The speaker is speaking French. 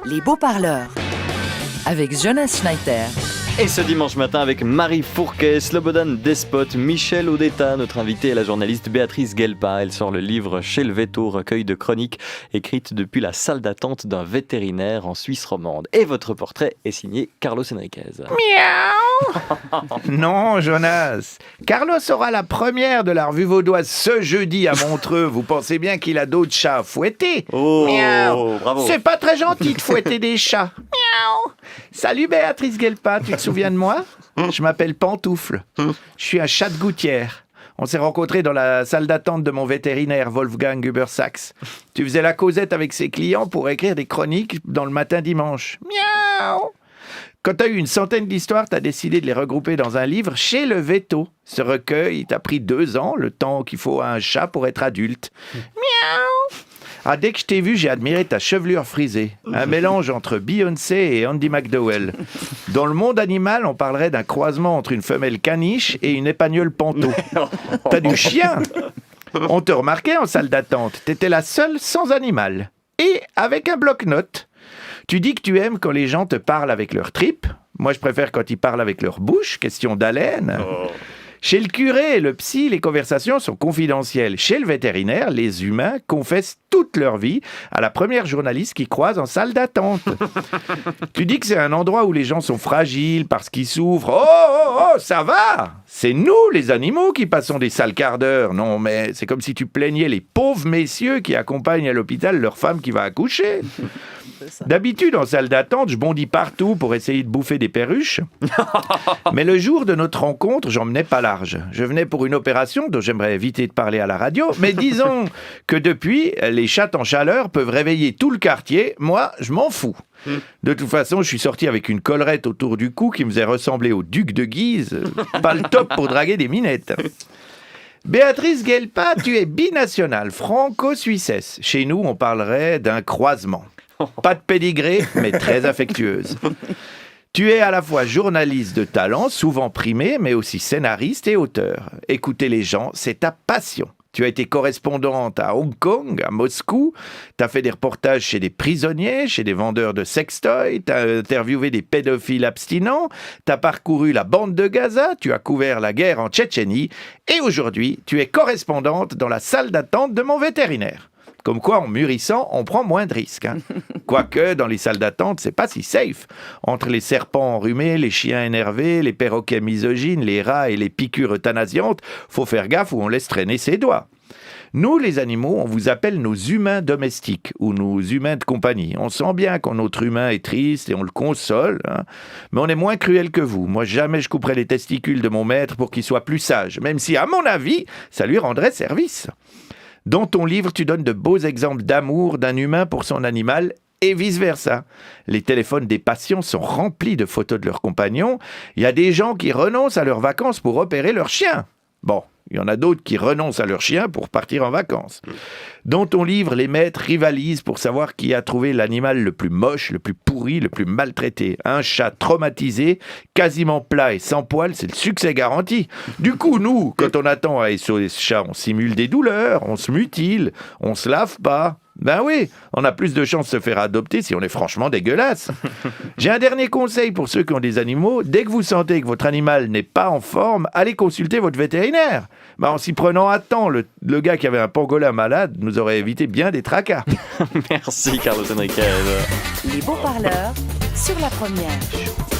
Les beaux parleurs. Avec Jonas Schneider. Et ce dimanche matin avec Marie Fourquet, Slobodan Despot, Michel Odetta, notre invitée est la journaliste Béatrice Guelpa. Elle sort le livre Chez le Veto, recueil de chroniques écrites depuis la salle d'attente d'un vétérinaire en Suisse romande. Et votre portrait est signé Carlos Enriquez. Miaou. Non, Jonas. Carlos aura la première de la revue vaudoise ce jeudi à Montreux. Vous pensez bien qu'il a d'autres chats à fouetter? Oh, Miaou. bravo. C'est pas très gentil de fouetter des chats. Miaou. Salut Béatrice Guelpa, tu te souviens de moi? Je m'appelle Pantoufle. Je suis un chat de gouttière. On s'est rencontrés dans la salle d'attente de mon vétérinaire Wolfgang Huber-Sachs. Tu faisais la causette avec ses clients pour écrire des chroniques dans le matin dimanche. Miaou. Quand tu as eu une centaine d'histoires, tu as décidé de les regrouper dans un livre Chez le Veto. Ce recueil t'a pris 2 ans, le temps qu'il faut à un chat pour être adulte. Miaou. Ah, dès que je t'ai vu, j'ai admiré ta chevelure frisée. Un mélange entre Beyoncé et Andy McDowell. Dans le monde animal, on parlerait d'un croisement entre une femelle caniche et une épagnole panto. T'as du chien. On te remarquait en salle d'attente. T'étais la seule sans animal. Et avec un bloc-notes. Tu dis que tu aimes quand les gens te parlent avec leurs tripes. Moi, je préfère quand ils parlent avec leur bouche. Question d'haleine. Chez le curé et le psy, les conversations sont confidentielles. Chez le vétérinaire, les humains confessent toute leur vie à la première journaliste qui croise en salle d'attente. Tu dis que c'est un endroit où les gens sont fragiles parce qu'ils souffrent. Oh, ça va! C'est nous, les animaux, qui passons des sales quarts d'heure. Non, mais c'est comme si tu plaignais les pauvres messieurs qui accompagnent à l'hôpital leur femme qui va accoucher. D'habitude, en salle d'attente, je bondis partout pour essayer de bouffer des perruches. Mais le jour de notre rencontre, j'en menais pas large. Je venais pour une opération dont j'aimerais éviter de parler à la radio. Mais disons que depuis, les chats en chaleur peuvent réveiller tout le quartier. Moi, je m'en fous. De toute façon, je suis sorti avec une collerette autour du cou qui me faisait ressembler au duc de Guise. Pas le top pour draguer des minettes. Béatrice Guelpa, tu es binationale, franco-suissesse. Chez nous, on parlerait d'un croisement. Pas de pédigré, mais très affectueuse. Tu es à la fois journaliste de talent, souvent primé, mais aussi scénariste et auteur. Écouter les gens, c'est ta passion. Tu as été correspondante à Hong Kong, à Moscou. Tu as fait des reportages chez des prisonniers, chez des vendeurs de sextoys. Tu as interviewé des pédophiles abstinents. Tu as parcouru la bande de Gaza. Tu as couvert la guerre en Tchétchénie. Et aujourd'hui, tu es correspondante dans la salle d'attente de mon vétérinaire. Comme quoi, en mûrissant, on prend moins de risques. Quoique, dans les salles d'attente, c'est pas si safe. Entre les serpents enrhumés, les chiens énervés, les perroquets misogynes, les rats et les piqûres euthanasiantes, faut faire gaffe où on laisse traîner ses doigts. Nous, les animaux, on vous appelle nos humains domestiques ou nos humains de compagnie. On sent bien quand notre humain est triste et on le console, mais on est moins cruel que vous. Moi, jamais je couperais les testicules de mon maître pour qu'il soit plus sage, même si, à mon avis, ça lui rendrait service. Dans ton livre, tu donnes de beaux exemples d'amour d'un humain pour son animal et vice-versa. Les téléphones des patients sont remplis de photos de leurs compagnons. Il y a des gens qui renoncent à leurs vacances pour opérer leur chien. Bon, il y en a d'autres qui renoncent à leur chien pour partir en vacances. Dans ton livre, les maîtres rivalisent pour savoir qui a trouvé l'animal le plus moche, le plus pourri, le plus maltraité. Un chat traumatisé, quasiment plat et sans poils, c'est le succès garanti. Du coup, nous, quand on attend à SOS Chat, on simule des douleurs, on se mutile, on se lave pas. Ben oui, on a plus de chances de se faire adopter si on est franchement dégueulasse. J'ai un dernier conseil pour ceux qui ont des animaux. Dès que vous sentez que votre animal n'est pas en forme, allez consulter votre vétérinaire. Ben, en s'y prenant à temps, le gars qui avait un pangolin malade nous aurait évité bien des tracas. Merci Carlos Enriquez. Les beaux parleurs sur la première.